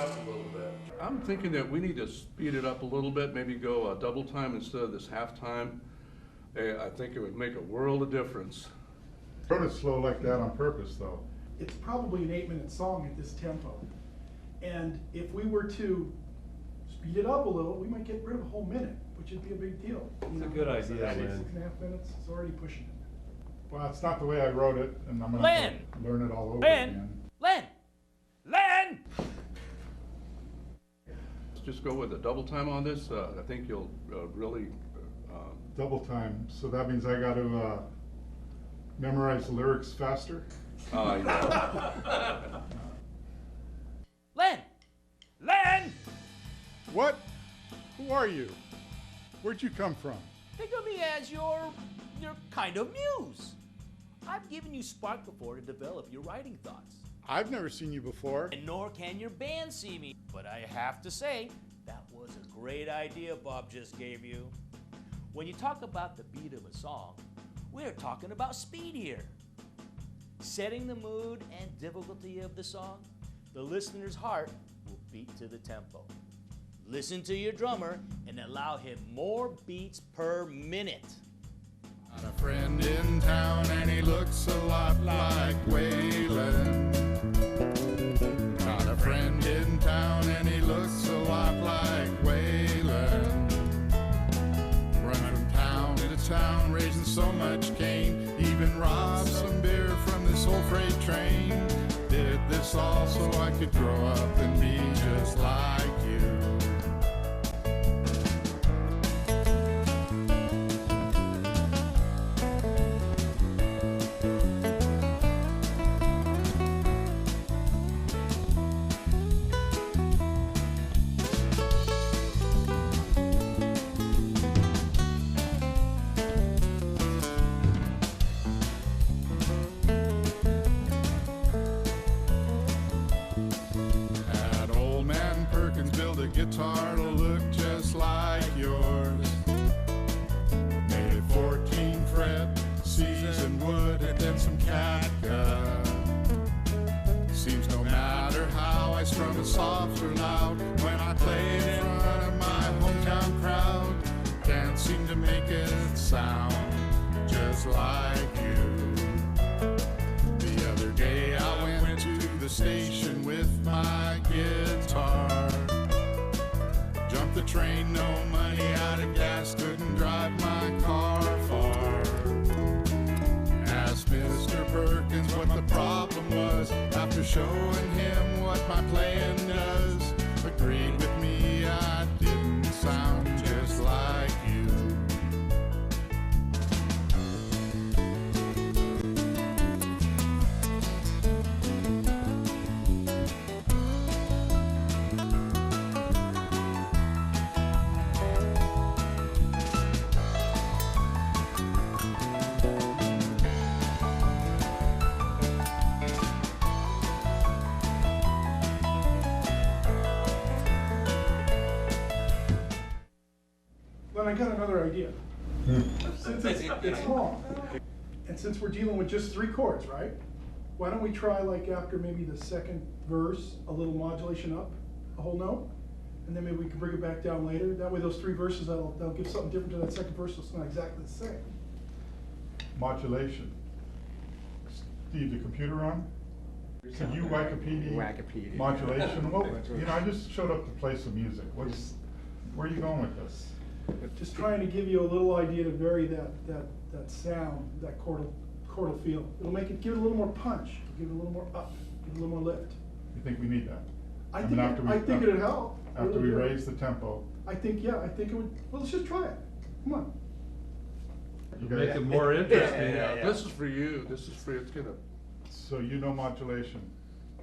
up a little bit. I'm thinking that we need to speed it up a little bit, maybe go double time instead of this half time. I think it would make a world of difference. Wrote it slow like that on purpose, though. It's probably an 8-minute song at this tempo. And if we were to speed it up a little, we might get rid of a whole minute, which would be a big deal. It's a good idea, Lynn. 6.5 minutes, it's already pushing it. Well, it's not the way I wrote it, and I'm gonna Lynn! have to learn it all over Lynn! again. Len! Len! Let's just go with a double time on this. I think you'll really, Double time, so that means I gotta memorize the lyrics faster? yeah. Len! Len! What? Who are you? Where'd you come from? Think of me as your kind of muse. I've given you spark before to develop your writing thoughts. I've never seen you before. And nor can your band see me. But I have to say, that was a great idea Bob just gave you. When you talk about the beat of a song, we're talking about speed here. Setting the mood and difficulty of the song, the listener's heart will beat to the tempo. Listen to your drummer and allow him more beats per minute. Got a friend in town and he looks a lot like Waylon. Got a friend in town and he looks a lot like Waylon. Running from town to town, raising so much cane, even robbed some beer from this old freight train. Did this all so I could grow up and be just like you. Guitar to look just like yours. Made it 14 fret, seasoned wood, and then some catgut. Seems no matter how I strum it soft or loud, when I play it in front of my hometown crowd, can't seem to make it sound just like you. The other day I went to the station with my guitar. Jumped the train, no money, out of gas, couldn't drive my car far. Asked Mr. Perkins what the problem was, after showing him what my playing does. Agreed with me, I didn't sound just like you. But I got another idea. Since it's long, and since we're dealing with just 3 chords, right? Why don't we try, like, after maybe the second verse, a little modulation up, a whole note, and then maybe we can bring it back down later. That way those 3 verses, that'll give something different to that second verse, so it's not exactly the same. Modulation. Steve, the computer on? Could you Wikipedia modulation? Well, you know, I just showed up to play some music. Where are you going with this? Just trying to give you a little idea to vary that sound, that chordal feel. It'll make it, give it a little more punch, give it a little more up, give it a little more lift. You think we need that? I think it'd help. After we raise the tempo. I think it would, well, let's just try it. Come on. You Make guys, it more interesting. Yeah. This is for you. This is for you. It's gonna. so you know modulation.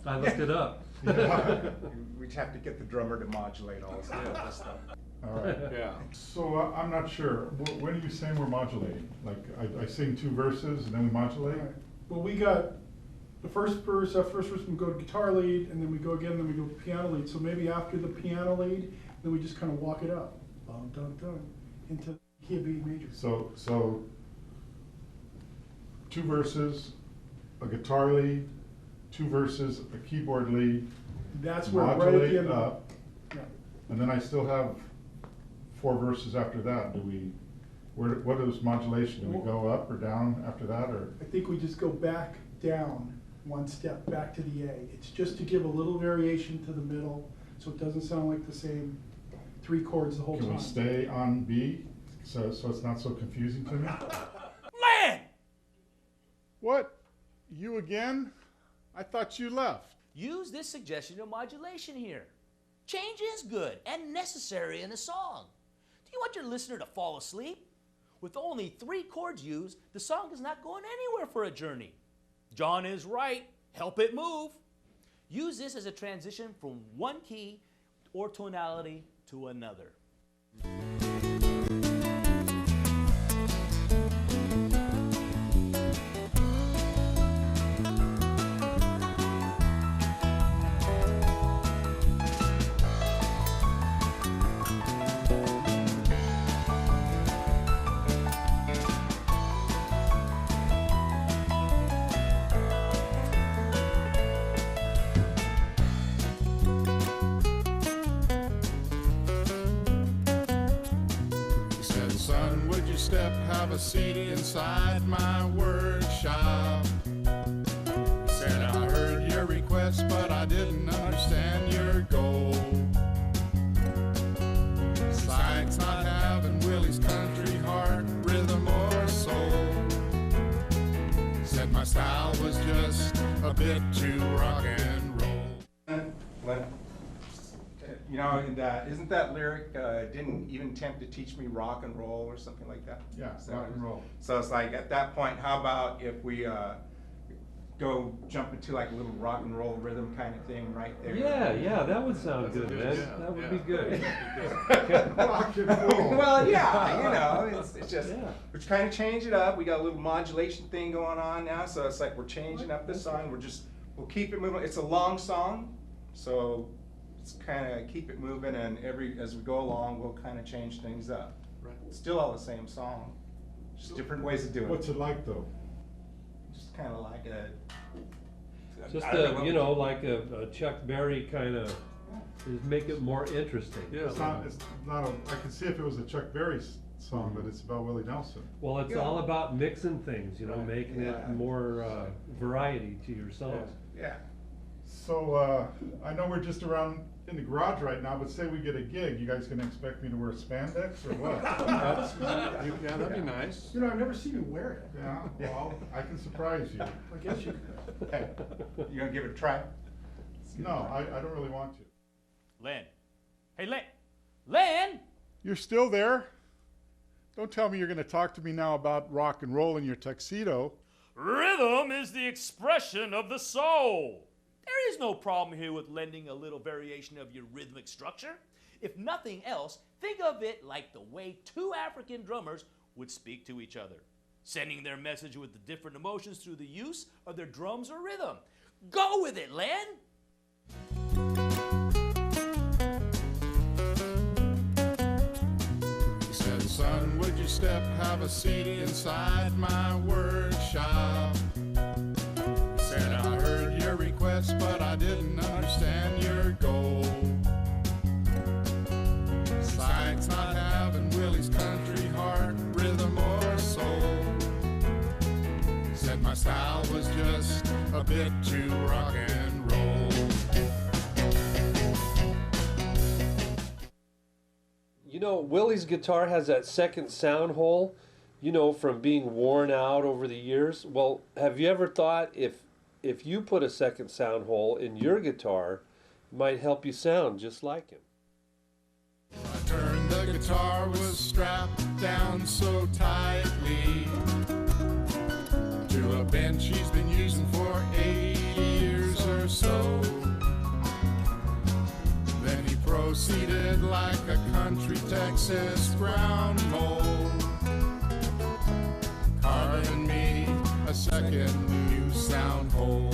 I looked it up. We just have to get the drummer to modulate all this stuff. All right. Yeah. So I'm not sure. When are you saying we're modulating? Like I sing 2 verses and then we modulate? All right. Well, we got the first verse, we go to guitar lead, and then we go again, then we go to piano lead. So maybe after the piano lead, then we just kind of walk it up, dun, dun, dun, into key of B major. So 2 verses, a guitar lead, 2 verses, a keyboard lead, That's where right at the modulate end. up, Yeah. and then I still have 4 verses after that. What is modulation? Do we go up or down after that, or? I think we just go back down one step, back to the A. It's just to give a little variation to the middle, so it doesn't sound like the same 3 chords the whole time. Can we stay on B, so it's not so confusing to me? Land! What? You again? I thought you left. Use this suggestion of modulation here. Change is good and necessary in a song. Do you want your listener to fall asleep? With only 3 chords used, the song is not going anywhere for a journey. John is right. Help it move. Use this as a transition from one key or tonality to another. Have a seat inside my workshop. Said I heard your request, but I didn't understand your goal. Sykes not having Willie's country heart, rhythm or soul. Said my style was just a bit too rock and roll. You know, and isn't that lyric, didn't even attempt to teach me rock and roll or something like that? Yeah, rock and roll. So it's like, at that point, how about if we go jump into like a little rock and roll rhythm kind of thing right there? Yeah, that would sound good, man. Yeah, That would yeah. be good. Rock and roll. Well, yeah, you know, it's just, Yeah. we're trying to change it up. We got a little modulation thing going on now, so it's like we're changing up the song. We'll keep it moving. It's a long song, so it's kind of keep it moving, and as we go along, we'll kind of change things up. Right. Still all the same song, just different ways of doing What's it. it like, though? Just kind of like a. Just I don't know you know, like a Chuck Berry kind of, make it more interesting. Yeah. It's not I can see if it was a Chuck Berry song, but it's about Willie Nelson. Well, it's Yeah. all about mixing things, you know, Right. making Yeah. it more variety to your songs. Yeah. So, I know we're just around in the garage right now, but say we get a gig, you guys gonna expect me to wear spandex or what? Yeah, that'd be nice. You know, I've never seen you wear it. Yeah, well, I can surprise you. I guess you could. Hey, you gonna give it a try? No, I don't really want to. Len. Hey, Len. Len! You're still there? Don't tell me you're going to talk to me now about rock and roll in your tuxedo. Rhythm is the expression of the soul. There is no problem here with lending a little variation of your rhythmic structure. If nothing else, think of it like the way 2 African drummers would speak to each other, sending their message with the different emotions through the use of their drums or rhythm. Go with it, Len! He said, son, would you have a seat inside my workshop? Said, I heard your request, but I didn't understand your goal. Sykes not having Willie's country heart, rhythm or soul. Said my style was just a bit too rock and roll. You know, Willie's guitar has that second sound hole, you know, from being worn out over the years. Well, have you ever thought if you put a second sound hole in your guitar, it might help you sound just like him? I turned the guitar, was strapped down so tightly to a bench he's been using for 8 years or so. Then he proceeded like a country Texas ground mole, carving me a second new sound hole.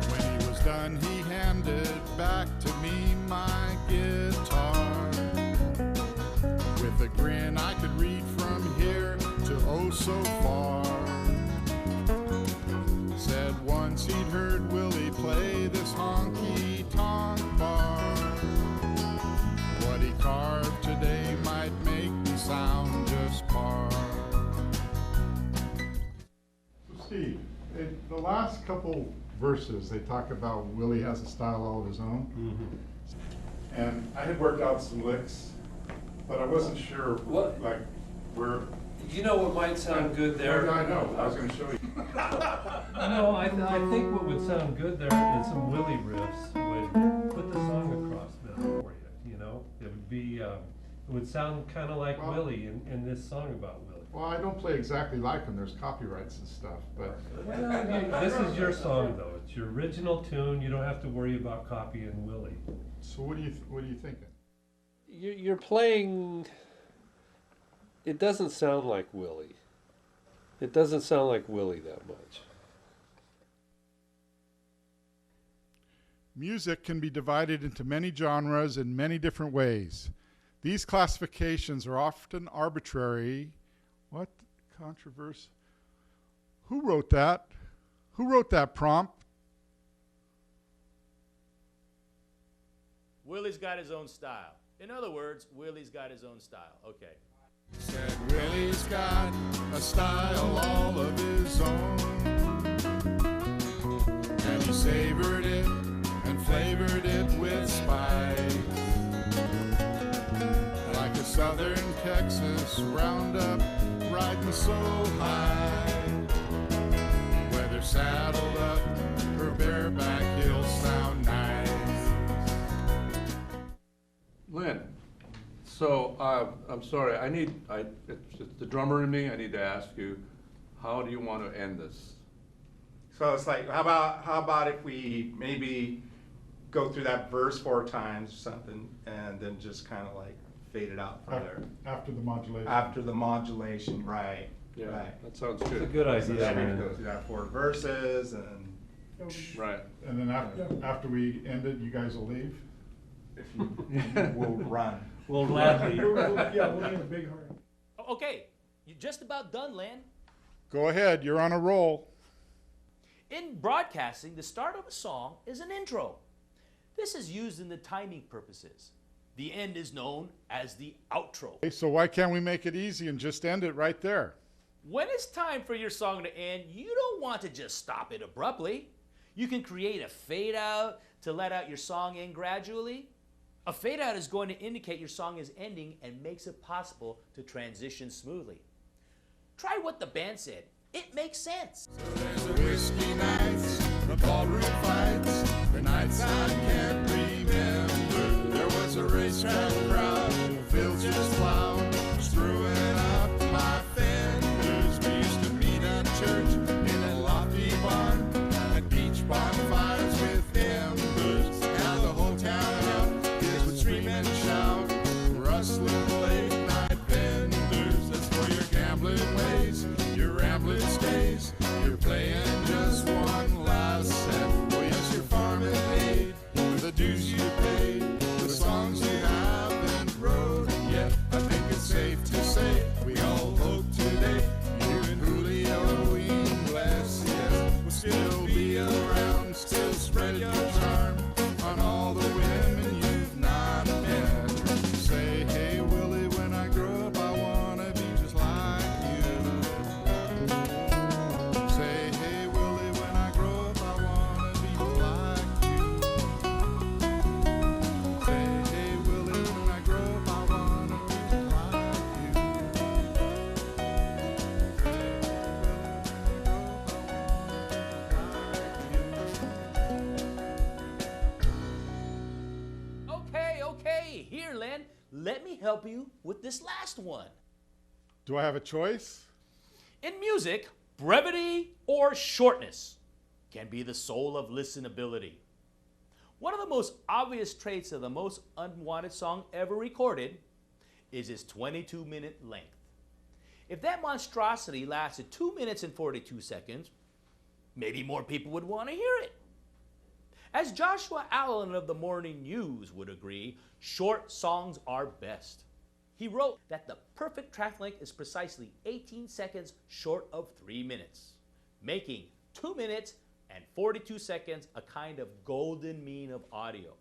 When he was done, he handed back to me my guitar with a grin I could read from here to oh so far. Said once he'd heard Willie play this last couple verses, they talk about Willie has a style all of his own. And I had worked out some licks, but I wasn't sure, What? like, where. You know what might sound good there? Yeah, I know, I was gonna show you. No, I think what would sound good there is some Willie riffs would put the song across better for you, you know? It would be, it would sound kinda like Well- Willie in this song about Willie. Well, I don't play exactly like him, there's copyrights and stuff, but. Well, this is your song though, it's your original tune, you don't have to worry about copying Willie. So what are you thinking? You're playing, it doesn't sound like Willie. It doesn't sound like Willie that much. Music can be divided into many genres in many different ways. These classifications are often arbitrary. What controversy? Who wrote that? Who wrote that prompt? Willie's got his own style. In other words, Willie's got his own style. Okay. Said Willie's got a style all of his own, and he savored it and flavored it with spice, like a southern Texas roundup riding so high. Whether saddled up or bareback, he'll sound nice. Lynn, so, I'm sorry, it's the drummer in me, I need to ask you, how do you want to end this? So it's like, how about if we maybe go through that verse 4 times or something, and then just kind of like fade it out from there? After the modulation. After the modulation, right, Yeah, right. that sounds It's a good. good So idea, then we man. go through that 4 verses, and Right. And then after we end it, you guys will leave? if you, we'll run. We'll gladly. Yeah, we'll be in a big hurry. Okay, you're just about done, Len. Go ahead, you're on a roll. In broadcasting, the start of a song is an intro. This is used in the timing purposes. The end is known as the outro. Okay, so why can't we make it easy and just end it right there? When it's time for your song to end, you don't want to just stop it abruptly. You can create a fade out to let out your song in gradually. A fade out is going to indicate your song is ending and makes it possible to transition smoothly. Try what the band said. It makes sense. There's the whiskey nights, the ballroom fights, the nights I can't remember. There was a racetrack crowd, Phil just plowed, screwing up my fenders. We used to meet at church in a lofty barn, at beach bonfires with embers. Now the whole town out is would scream and shout, rustling late night vendors. That's for your gambling ways, your rambling stays. You're playing just one last set. Oh yes, you're farming aid for the dues you paid, the songs you haven't wrote yet. I think it's safe to say we all hope today you and Julio Ingles, yes, will still be around, still spread your charm on all the women you've not met. Say, hey Willie, when I grow up I wanna be just like you. Say, hey Willie, when I grow up I wanna be like you. Say, hey Willie, when I grow up I wanna be like you. Say, Okay, here, Len. Let me help you with this last one. do I have a choice? In music, brevity or shortness can be the soul of listenability. One of the most obvious traits of the most unwanted song ever recorded is its 22-minute length. If that monstrosity lasted 2 minutes and 42 seconds, maybe more people would want to hear it. As Joshua Allen of the Morning News would agree, short songs are best. He wrote that the perfect track length is precisely 18 seconds short of 3 minutes, making 2 minutes and 42 seconds a kind of golden mean of audio.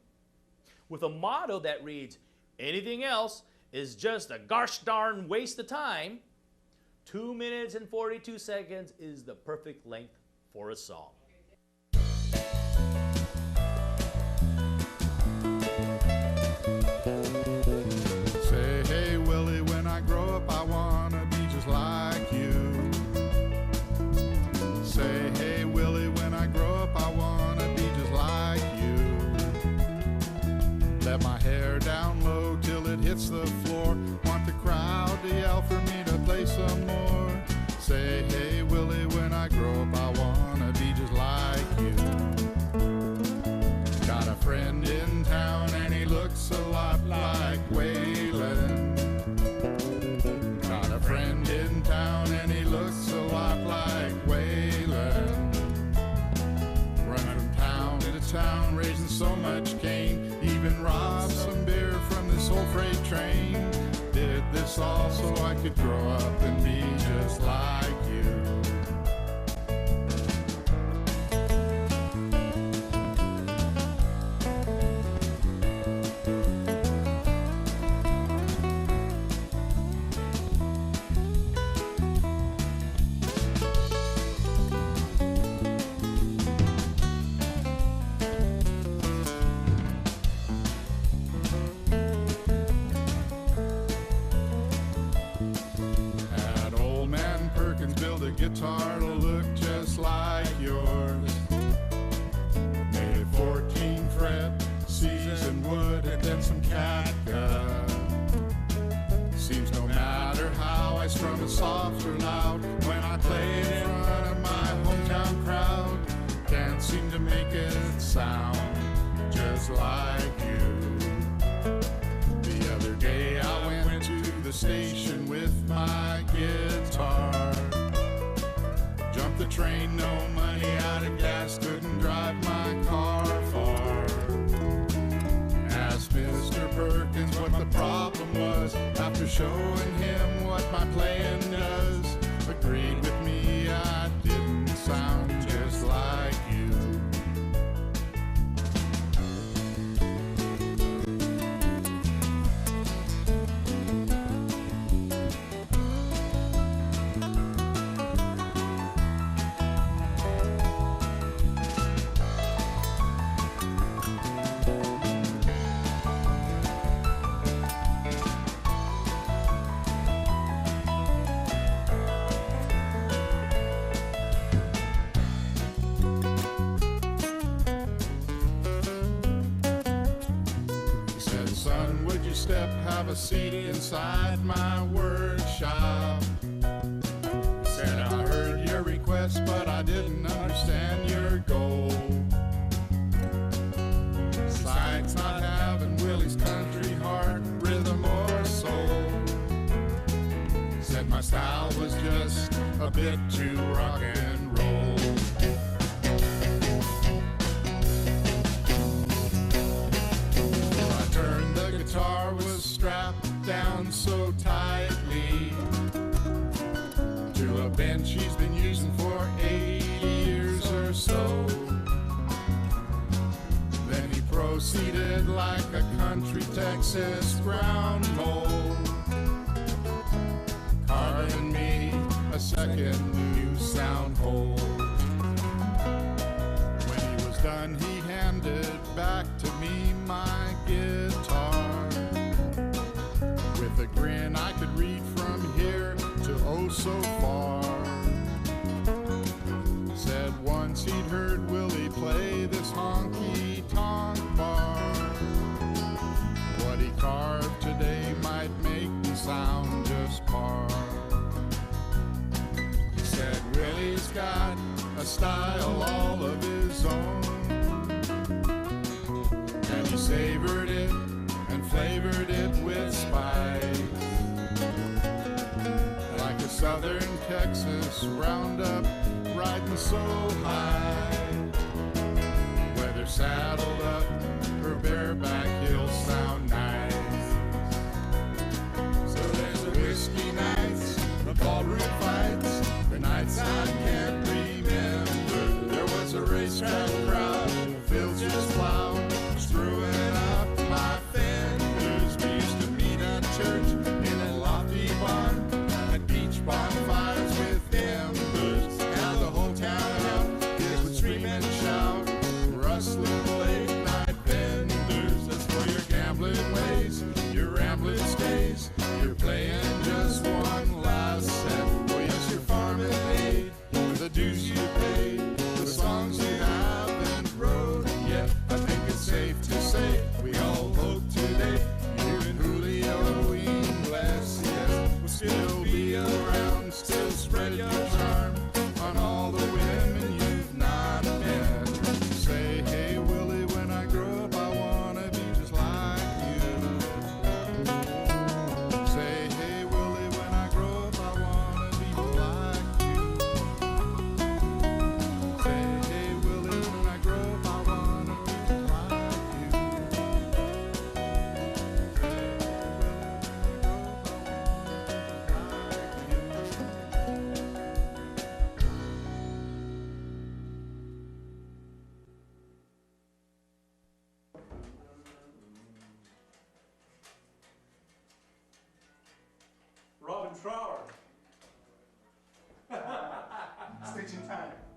With a motto that reads, anything else is just a gosh darn waste of time, 2 minutes and 42 seconds is the perfect length for a song. Let my hair down low till it hits the floor. Want the crowd to yell for me to play some more. Say, hey Willie, when I grow up I wanna be just like you. Got a friend in town and he looks a lot like Waylon. Got a friend in town and he looks a lot like Waylon. Running from town to town, raising so much cane. Even robbed some beer from this old freight train. Did this all so I could grow up and be just like you. Guitar to look just like yours. Made 14 fret, seasoned wood, and then some catgut. Seems no matter how I strum it soft or loud, when I play it in front of my hometown crowd, can't seem to make it sound just like you. The other day I went to the station with my guitar. Jumped the train, no money, out of gas, couldn't drive my car far. Asked Mr. Perkins what the problem was. After showing him what my playing does, agreed with me I didn't sound just like you. Have a seat inside my workshop. Said I heard your request, but I didn't understand your goal. Besides not having Willie's country heart, rhythm or soul. Said my style was just a bit too rock and roll. I turned the guitar, was strapped down so tightly to a bench he's been using for 80 years or so. Then he proceeded like a country Texas ground mole, carving me a second new sound hole. When he was done, he handed back to me my guitar. With a grin I could read from here to oh so far. Said once he'd heard Willie play this honky-tonk bar. What he carved today might make me sound just par. He said Willie's got a style all of his own, and he savored it and flavored it with spice, like a southern Texas roundup riding so high. Whether saddled up or bareback, he'll sound nice. So there's the whiskey nights, the ballroom fights, the nights I can't remember. There was a racetrack crowd, fields just plowed, screwing up my fenders. We used to meet at church in a lofty barn, at beach bonfires with embers. Now the whole town out, kids would scream and shout, rustling late night. Trower. Stitching time.